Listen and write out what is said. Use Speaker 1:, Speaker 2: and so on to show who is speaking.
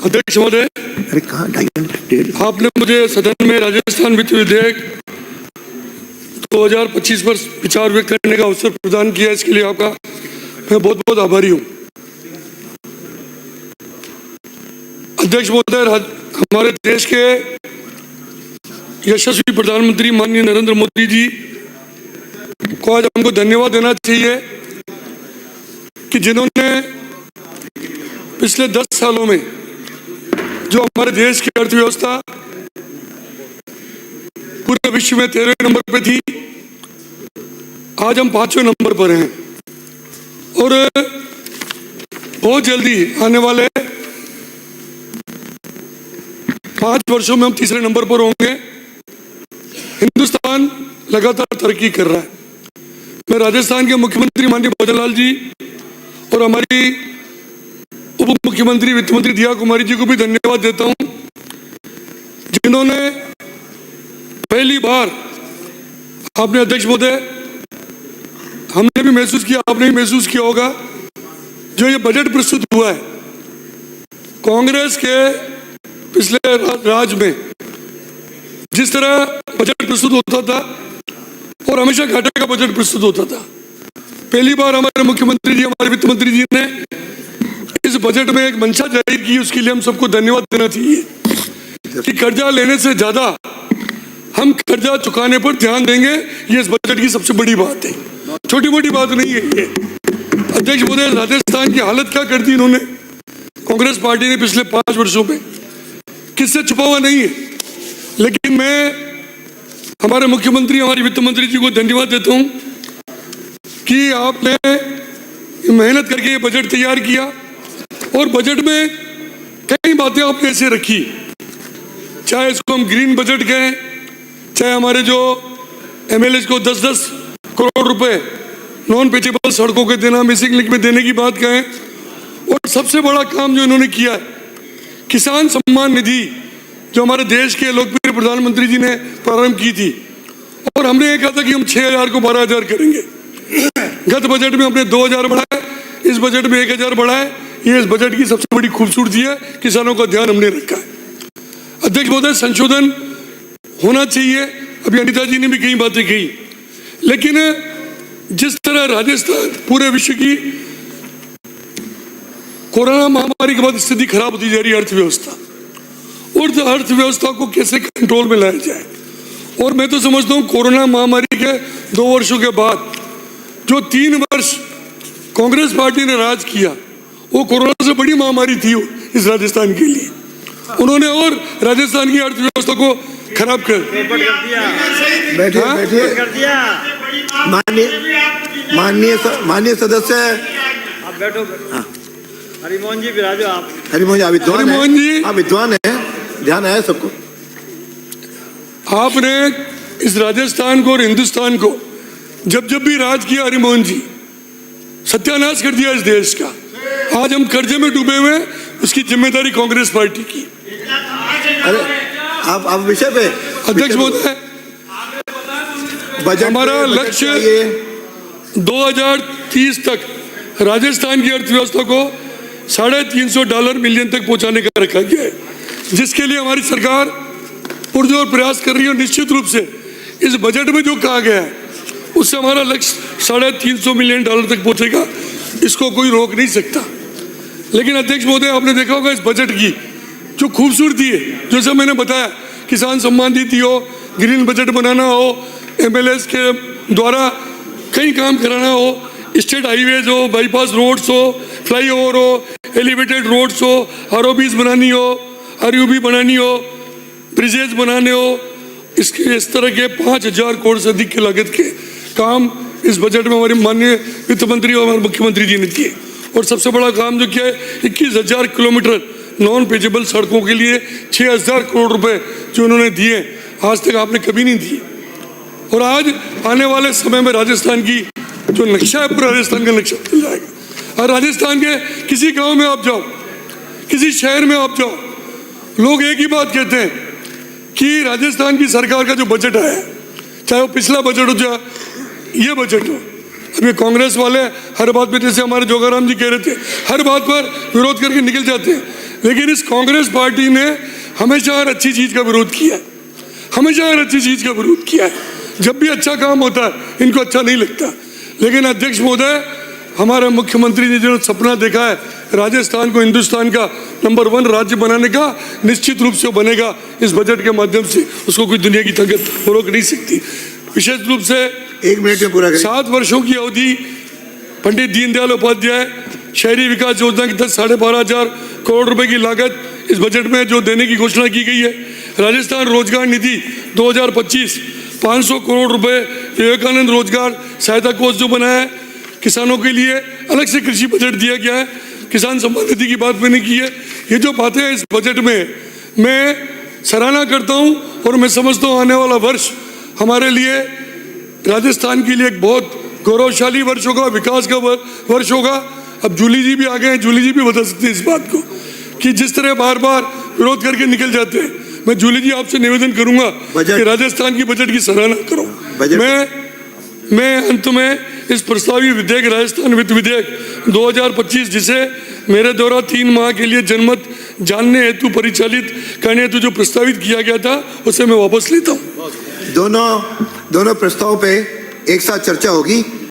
Speaker 1: अध्यक्ष महोदय,
Speaker 2: अरे कहाँ 2.5 घंटे
Speaker 1: आपने मुझे सदन में राजस्थान वित्त विधेयक 2025 पर विचार व्यक्त करने का अवसर प्रदान किया, इसके लिए आपका मैं बहुत बहुत आभारी हूँ। अध्यक्ष महोदय, हमारे देश के यशस्वी प्रधानमंत्री माननीय नरेंद्र मोदी जी को आज हमको धन्यवाद देना चाहिए कि जिन्होंने पिछले 10 सालों में जो हमारे देश की अर्थव्यवस्था पूरे विश्व में 13वें नंबर पे थी, आज हम 5वें नंबर पर हैं और बहुत जल्दी आने वाले 5 वर्षों में हम तीसरे नंबर पर होंगे। हिंदुस्तान लगातार तरक्की कर रहा है। मैं राजस्थान के मुख्यमंत्री माननीय भजन लाल जी और हमारी उप मुख्यमंत्री वित्त मंत्री दिया कुमारी जी को भी धन्यवाद देता हूं, जिन्होंने पहली बार, आपने अध्यक्ष महोदय, हमने भी महसूस किया, आपने भी महसूस किया होगा, जो ये बजट प्रस्तुत हुआ है कांग्रेस के पिछले राज में जिस तरह बजट प्रस्तुत होता था और हमेशा घाटे का बजट प्रस्तुत होता था, पहली बार हमारे मुख्यमंत्री जी, हमारे वित्त मंत्री जी ने इस बजट में एक मंशा जाहिर की। उसके लिए हम सबको धन्यवाद देना चाहिए कि कर्जा लेने से ज्यादा हम कर्जा चुकाने पर ध्यान देंगे। ये इस बजट की सबसे बड़ी बात है, छोटी मोटी बात नहीं है ये। अध्यक्ष महोदय, राजस्थान की हालत क्या कर दी इन्होंने, कांग्रेस पार्टी ने पिछले 5 वर्षों में, किससे छुपा हुआ नहीं है। लेकिन मैं हमारे मुख्यमंत्री, हमारे वित्त मंत्री जी को धन्यवाद देता हूं कि आपने मेहनत करके ये बजट तैयार किया और बजट में कई बातें आपने ऐसे रखी, चाहे इसको हम ग्रीन बजट कहें, चाहे हमारे जो एमएलए को 10-10 करोड़ रुपए नॉन पेचेबल सड़कों के देना, मिसिंग लिंक में देने की बात कहें, और सबसे बड़ा काम जो इन्होंने किया किसान सम्मान निधि, जो हमारे देश के लोकप्रिय प्रधानमंत्री जी ने प्रारंभ की थी, और हमने ये कहा था कि हम 6,000 को 12,000 करेंगे। गत बजट में हमने 2,000 बढ़ाए, इस बजट में 1,000 बढ़ाए। ये इस बजट की सबसे बड़ी खूबसूरती है, किसानों का ध्यान हमने रखा है। अध्यक्ष महोदय, संशोधन होना चाहिए, अभी अनिता जी ने भी कई बातें कही, लेकिन जिस तरह राजस्थान पूरे विश्व की कोरोना महामारी के बाद स्थिति खराब होती जा रही है, अर्थव्यवस्था, और अर्थव्यवस्था को कैसे कंट्रोल में लाया जाए। और मैं तो समझता हूँ कोरोना महामारी के 2 वर्षों के बाद जो 3 वर्ष कांग्रेस पार्टी ने राज किया, वो कोरोना से बड़ी महामारी थी इस राजस्थान के लिए। उन्होंने और राजस्थान की अर्थव्यवस्था को खराब कर
Speaker 2: दिया। बैठिए, माननीय सदस्य,
Speaker 3: आप बैठो। हरिमोहन जी विराजो। आप
Speaker 2: हरिमोहन जी आप विद्वान है, ध्यान आया सबको।
Speaker 1: आपने इस राजस्थान को और हिंदुस्तान को जब जब भी राज किया, हरिमोहन जी, सत्यानाश कर दिया इस देश का। आज हम कर्जे में डूबे हुए हैं, उसकी जिम्मेदारी कांग्रेस पार्टी की।
Speaker 2: अरे आप विषय पे।
Speaker 1: अध्यक्ष महोदय, हमारा लक्ष्य 2030 तक राजस्थान की अर्थव्यवस्था को $350 मिलियन तक पहुंचाने का रखा गया है, जिसके लिए हमारी सरकार पुरजोर प्रयास कर रही है। निश्चित रूप से इस बजट में जो कहा गया है उससे हमारा लक्ष्य $350 मिलियन तक पहुंचेगा, इसको कोई रोक नहीं सकता। लेकिन अध्यक्ष महोदय, आपने देखा होगा इस बजट की जो खूबसूरती है, जैसे मैंने बताया, किसान सम्मान निधि हो, ग्रीन बजट बनाना हो, एमएलए के द्वारा कई काम कराना हो, स्टेट हाईवेज हो, बाईपास रोड्स हो, फ्लाईओवर हो, एलिवेटेड रोड्स हो, आरओबीज बनानी हो, आरयूबी बनानी हो, ब्रिजेज बनाने हो, इस तरह के 5,000 करोड़ से अधिक की लागत के काम इस बजट में हमारे माननीय वित्त मंत्री और हमारे मुख्यमंत्री जी ने किए। और सबसे बड़ा काम जो किया है, 21,000 किलोमीटर नॉन पेचेबल सड़कों के लिए 6,000 करोड़ रुपए जो उन्होंने दिए, आज तक आपने कभी नहीं दिए। और आज आने वाले समय में राजस्थान की जो नक्शा है, पूरा राजस्थान का नक्शा बदल जाएगा। और राजस्थान के किसी गांव में आप जाओ, किसी शहर में आप जाओ, लोग एक ही बात कहते हैं कि राजस्थान की सरकार का जो बजट आया, चाहे वो पिछला बजट हो चाहे ये बजट हो, अब ये कांग्रेस वाले हर बात पे, जैसे हमारे जोगाराम जी कह रहे थे, हर बात पर विरोध करके निकल जाते हैं। लेकिन इस कांग्रेस पार्टी ने हमेशा हर अच्छी चीज का विरोध किया है, हमेशा हर अच्छी चीज का विरोध किया है। जब भी अच्छा काम होता है इनको अच्छा नहीं लगता। लेकिन अध्यक्ष महोदय, हमारे मुख्यमंत्री ने जो सपना देखा है राजस्थान को हिंदुस्तान का नंबर 1 राज्य बनाने का, निश्चित रूप से बनेगा इस बजट के माध्यम से। उसको कोई दुनिया की ताकत रोक नहीं सकती। विशेष रूप से
Speaker 2: 1 मिनट में पूरा करें।
Speaker 1: 7 वर्षों की अवधि पंडित दीनदयाल उपाध्याय शहरी विकास योजना के तहत 12,500 करोड़ रुपए की लागत इस बजट में जो देने की घोषणा की गई है। राजस्थान रोजगार निधि 2025 500 करोड़ रुपए, विवेकानंद रोजगार सहायता कोष जो बनाया है, किसानों के लिए अलग से कृषि बजट दिया गया है। किसान सम्मान निधि की बात मैंने की है। ये जो बातें हैं इस बजट में मैं सराहना करता हूं और मैं समझता हूं आने वाला वर्ष हमारे लिए, राजस्थान के लिए एक बहुत गौरवशाली वर्ष होगा, विकास का वर्ष होगा। अब जूली जी भी आ गए हैं, जूली जी भी बता सकते हैं इस बात को कि जिस तरह बार बार विरोध करके निकल जाते हैं। मैं जूली जी आपसे निवेदन करूंगा कि राजस्थान की बजट की सराहना करो। मैं अंत में इस प्रस्तावित विधेयक, राजस्थान वित्त विधेयक 2025, जिसे मेरे द्वारा 3 माह के लिए जनमत जानने हेतु परिचालित करने हेतु जो प्रस्तावित किया गया था, उसे मैं वापस लेता हूँ।
Speaker 2: दोनों प्रस्तावों पे एक साथ चर्चा होगी।